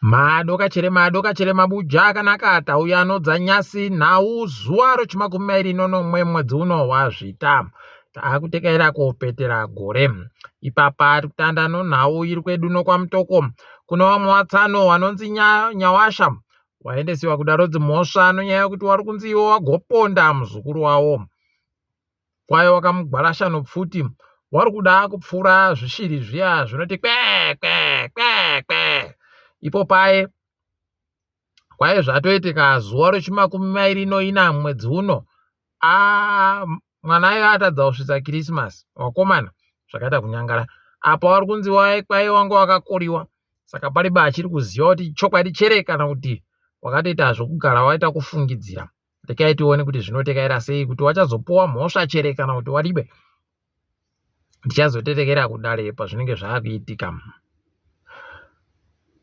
Madoka chere mabuja akanaka tauya dzanyasi nhau zuva rochimakumi mairi nonomwe mwedzi uno waZvita. Taakutekaira kopetera gore. Ipapa kutanda nhau iri kwedu no kwa Mutoko. Kuna wamwe watsano wanonzi nyawasha waendesiwa kudaro dzimhosva nonyaya yekuti wari kunzi iwo wagoponda muzukuru wawo. Kwayo wakamugwarasha nopfuti wari kuda kupfura zvishiri zviya zvinoti kwe kwe kwe kwe. Ipo paye kwaye zvatoitika zuva rochimakumi mairi noina mwedzi uno. Mwanayo atadza kusvitsa Christmas wakomana zvakaita kunyangara. Apa wari kunzi kwaye wanga wakakoriwa. Saka pariba achiri kuziva kuti chokwadi chere kana kuti wakatoita zvokugara waita kufungidzira. Rekai tione kuti zvinotekaira sei, kuti wachazopuwa mhosva chere kana kuti waribe. Ndichazotetekera kudare pazvinenge zvaakuitika.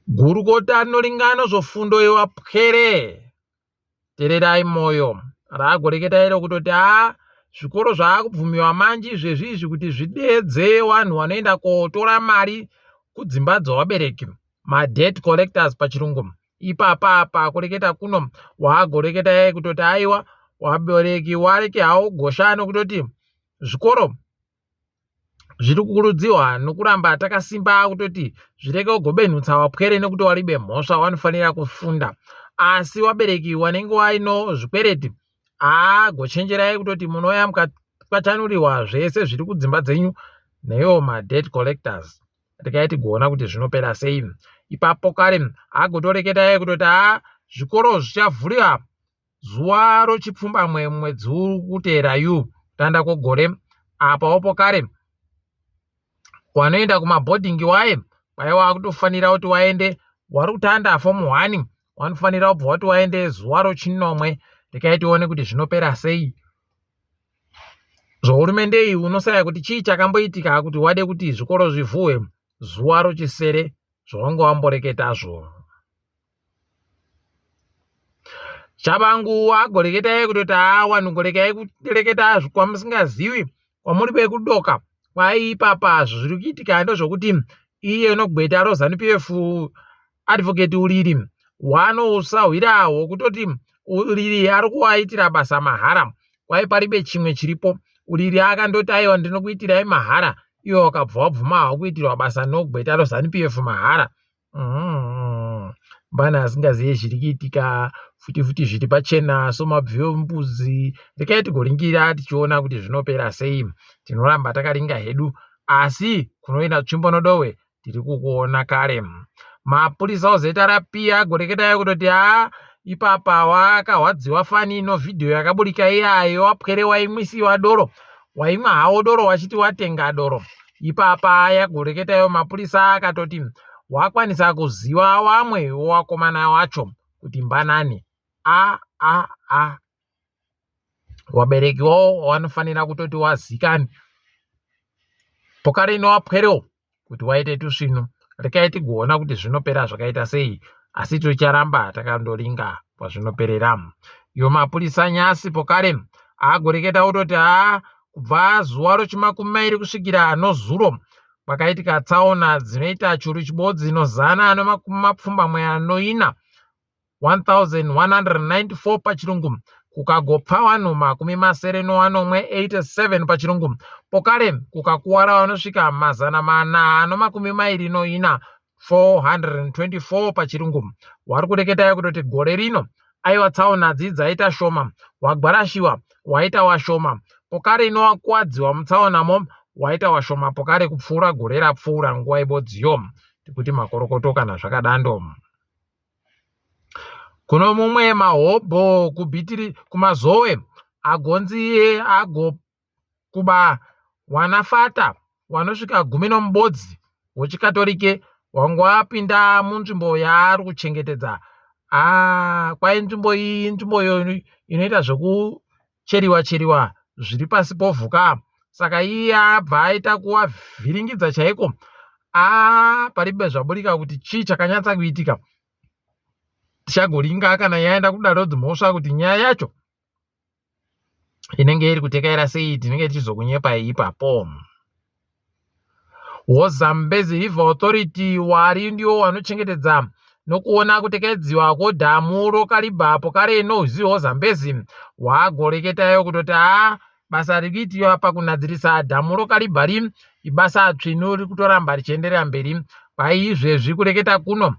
Gurukota rinoringana zvofundo yewapwere tererai moyo raagoreketa iro kutoti zvikoro zvaakubvumiwa manje izvezvizvi kuti zvidedze vanhu vanoenda kotora mari kudzimba dzevabereki, madebt collectors pachirungu. Ipapa kureketa kuno waagoreketa kutoti aiwa wabereki wareke hawo gosha nokutoti zvikoro zviri kukurudzirwa nokuramba takasimba kutoti zvireke kugobenhutsa vapwere nekuti waribe mhosva vanofanira kufunda. Asi wabereki wanenge waino zvikwereti gochenjerai kutoti munouya mukakwatanuriwa zvese zviri kudzimba dzenyu neyo madebt collectors. Rekai tigoona kuti zvinopera sei. Ipapo kare agotoreketa kutoti zvikoro zvichavhurwa zuva rochipfumbamwe mwedzi uri kuteera kutanda kwegore. Apapo kare wanoenda kumabhodhingi waye kwaiva kutofanira kuti waende wari kutanda form 1 wanofanira kubva wati waende zuva rochinomwe. Rekai tione kuti zvinopera sei. Zvohurumende iyi unosaya kuti chii chakamboitika kuti wade kuti zvikoro zvivhuwe zuva rochisere zvawanga wamboreketazvo. Tshabangu agoreketa kutoti vanhu ngorekai kureketa kwamusingazivi kwamuri bekudoka. Ipapa zviri kuitika ndozvokuti iye unogweta roZRP Advocate Uriri wanosahwira hwokutoti Uriri ari kuwaitira basa mahara. Kwai paribe chimwe chiripo. Uriri akandoti aiwa ndinokuitirai mahara, iwo wakabva wabvuma hawo kuitirwa basa nogweta roZRP mahara. Bana asingazivi zviri kuitika futi zviri pachena somabviyo mbudzi. Rekai tigoringira tichiona kuti zvinopera sei. Tinoramba takaringa hedu asi kunoenda tsvimbonodowe tiri kukuona kare. Mapurisa ZRP agoreketa kutoti ipapa wakahwadziwa fani ino vhidhiyo yakaburika iyayo wapwere waimwisiwa doro, waimwa hawo doro wachiti watenga doro. Ipapa yagoreketayo mapurisa akatoti wakwanisa kuziva wamwe wakomana wacho kuti mbanani wabereki wao wanofanira kutoti wazikani pokare ino wapwerewo kuti waite tusvino. Rekai tigoona kuti zvinopera zvakaita sei, asi ticharamba takandoringa pazvinoperera. Iyo mapurisa nyasi pokare agoreketa kutoti kubva zuva rochimakumi mairi kusvikira nozuro kwakaitika tsaona dzinoita churu chibodzi nozana nomakumi mapfumbamwe anoina 1194 pachirungu, kukagopfa vanhu makumi masere novanomwe 87 pachirungu. Pokare kukakuwara vanosvika mazana mana nomakumi mairi noina 424 pachirungu. Wari kureketa kutoti gore rino aiwa tsaona dzaita shoma, wagwarashiwa waita washoma, pokare inowakuwadziwa mutsaonamo waita washoma, pokare kupfuura gore rapfuura nguva ibodziyo, tikuti makorokoto kana zvakadando. Kuno mumwe mahobho kubhitiri kumazowe agonzi agokuba wanafata wanosvika 10 wechikatorike wanga wapinda munzvimbo yaari kuchengetedza. Kwai nzvimbo iyi nzvimbo inoita zvekucheriwa zviri pasi povhuka. Saka iye abva aita kuvavhiringidza chaiko. Paribe zvaburika kuti chii chakanyatsa kuitika. Tichagoringa kana yaenda kudaro dzimhosva kuti nyaya yacho inenge iri kutekaira sei, tinenge tichizokunyepai ipapo. Zambezi River Authority wari ndiwo wanochengetedza nokuona kutekedziwa kodhamu rokariba pokare noziwo zambezi wagoreketayo kutoti basa rikuitiwa pakunhadzirisa dhamu rokaribari ibasa tsvinu riri kutoramba richienderera mberi. Paizvezvi kureketa kuno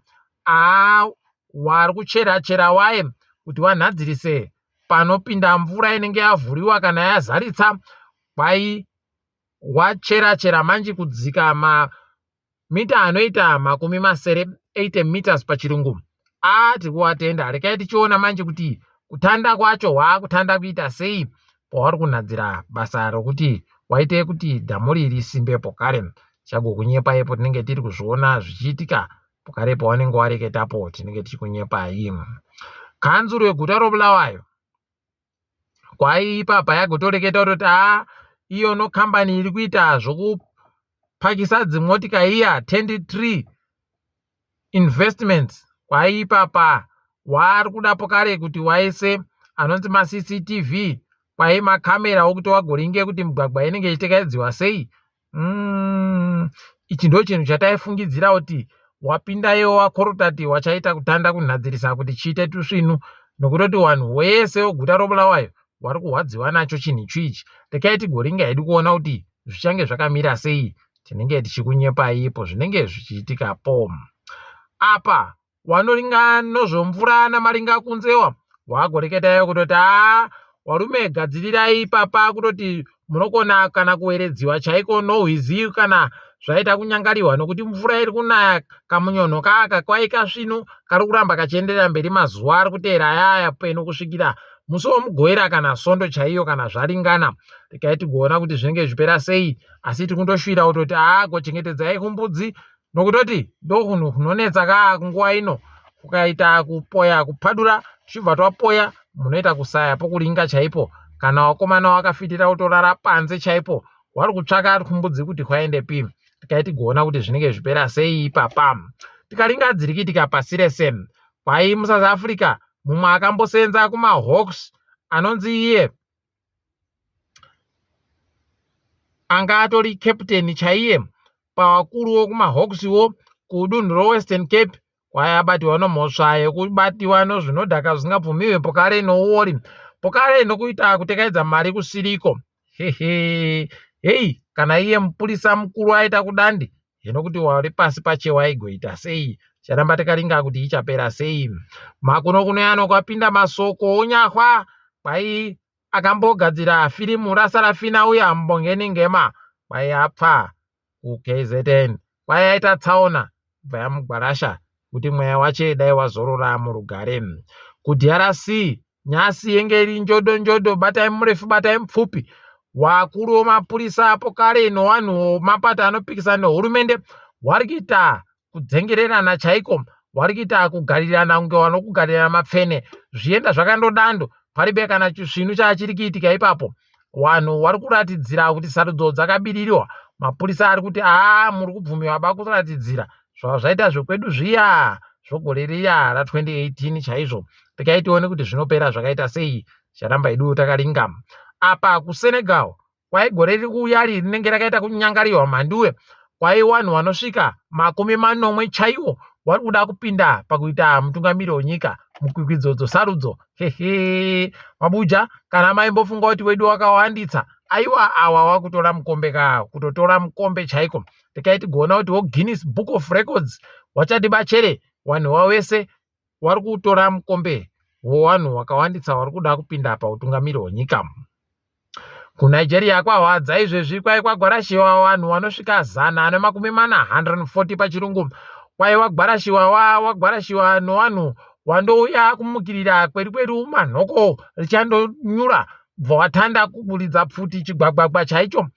wari kuchera waye kuti wanhadzirise panopinda mvura inenge yavhuriwa kana yazaritsa, wachera manje kudzika mamita anoita 80 meters pachirungu. Tiri kuwatenda. Rekai tichiona manje kuti kutanda kwacho wakutanda kuita sei pawari kunhadzira basa rokuti waite kuti dhamu riri simbe pokare. Chagokunyepa ipo tinenge tiri kuzviona zvichiitika pokare pawanenge wareketapo tinenge tichikunyepai. Kanzuro yeguta roBulawayo ipapa yagotoreketa kuti iyo nokambani iri kuita zvokupakisa dzimotika iya 23 investments ipapa wari kuda pokare kuti waise anonzi maCCTV makamera okuti wagoringe kuti mugwagwa inenge ichitekedzwa sei. Ichi ndo chinhu chataifungidzira kuti wapindayo wakorotati wachaita kutanda kunhadzirisa kuti chiite tusvinu, nokutoti wanhu wese weguta roBulawayo wari kuhwadziwa nacho chinhu ichi. Rekai tigoringa hedu kuona kuti zvichange zvakamira sei. Tinenge tichikunyepai ipo zvinenge zvichiitikapo. Apa wanoringa nozvomvura namaringa kunzewa wagoreketayo kutoti warume gadzirirai papa kutoti munokona kana kuweredziwa chaiko nohwizi kana zvaita kunyangariwa, nokuti mvura iri kunaya kamunyono kakwaika svinu kari kuramba kachienderera mberi mazuva ari kuteera ayaya peno kusvikira musi womugoera kana svondo chaiyo kana zvaringana. Rekai tigoona kuti zvinenge zvipera sei, asi tikundosvira kutoti gochengetedzai kumbudzi, nokutoti ndo kunhu kunonetsa kunguva ino. Kukaita kupoya kupadura tichibva twapoya munoita kusaya pokuringa chaipo, kana wakomana wakafitira kutorara panze chaipo wari kutsvaka kumbudzi kuti kwaendepi. Rekai tigoona kuti zvinenge zvipera sei ipapa. Tikaringa dzirikitika pasi rese muSouth Africa mumwe akambosenza kumaHawks anonzi iye anga atori captain chaiye pavakuru wokumaHawkswo kudunhu roWestern Cape, kwaiabatiwa nomhosva yekubatiwa nozvinodhaka zvisingabvumiwe pokare nouori pokare nokuita kutekedza mari kusiriko. Hei, kana iye mupurisa mukuru aita kudandi zvinokuti wari pasi pache waigoita sei. Charamba tikaringa kuti ichapera sei. Makuno kuno yano kwapinda masoko onyahwa akambogadzira firimu rasarafina uya mbongeningema apfa kuKZN aita tsaona bva yamugwarasha kuti mweya wache dai wazorora murugare. KuDRC nyasi yenge iri njodo batai murefu batai mupfupi. Wakuru wemapurisa pokare nowanhu mapata anopikisana nehurumende wari kuita kudzengererana chaiko, wari kuita kugarirana kunge wanokugarirana mapfene zvienda zvakandodando paribe kana chisvinu chachiri kuitika ipapo. Wanhu wari kuratidzira kuti sarudzo dzakabirirwa. Mapurisa ari kuti muri kubvumiwa bakuratidzira zvaita zvekwedu zviya zvogore riya ra2018 chaizvo. Rekai tione kuti zvinopera zvakaita sei. Charamba idu takaringa. Apa kuSenegal kwaigore riri kuuya rinenge rakaita kunyangariwa Mhanduwe, wanhu vanosvika 40 chaiwo wari kuda kupinda pakuita mutungamiri wenyika mukwikwidzo dzosarudzo. Mabuja kana maimbofunga kuti wedu wakawanditsa, aiwa awa wakutora mukombe kutotora mukombe chaiko. Rekai tigoona kuti Guinness Book of Records wachati bachere wanhu wawese wari kutora mukombe wowanhu wakawanditsa wari kuda kupinda pautungamiri wenyika. KuNigeria kwahwadza izvezvi kwagwarashiwa wanhu vanosvika 140 pachirungu. Wagwarashiwa nowanhu wandouya kumukirira kwedu manhoko richandonyura bva watanda kuburidza pfuti chigwagwagwa chaicho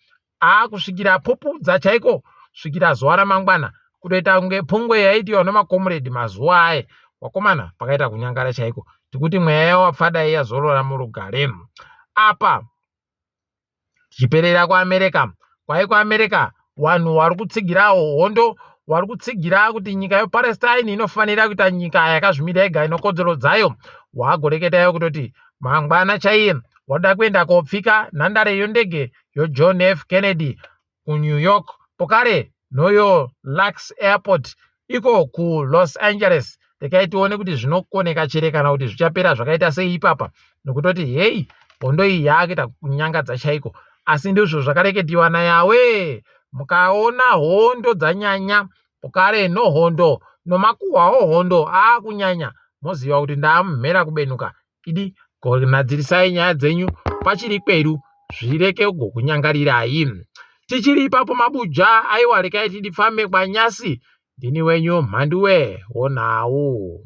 kusvikira popudza chaiko svikira zuva ramangwana kutoita kunge pungwe yaitiwa nemakomrade mazuva aye. Wakomana pakaita kunyangara chaiko, tikuti mweya wapfada yazorora murugare. Apa chiperera kuAmerika kwaikuAmerika wanhu wari kutsigirawo hondo, wari kutsigira kuti nyika yePalestine inofanira kuita nyika yakazvimira yega inokodzero dzayo. Wagoreketayo kutoti mangwana chaiye wada kuenda kopfika nhandare yondege yoJohn F Kennedy kuNew York pokare noyo Lux Airport iko kuLos Angeles. Rekai tione kuti zvinokoneka chere kana kuti zvichapera zvakaita sei ipapa, nokutoti hei hondo iyi yakuita kunyangadza chaiko. Asi ndizvo zvakareketiwa naYawe. Mukaona hondo dzanyanya, ukare nohondo nomakuhwawo hondo akunyanya, moziva kuti ndamumhera kubenuka. Idi gonadzirisai nyaya dzenyu pachiri kweru, zvireke kugokunyangarirai. Tichiri ipapo mabuja, aiwa rekai tidifambe kwanyasi. Ndini wenyu Mhanduwe Wenhau.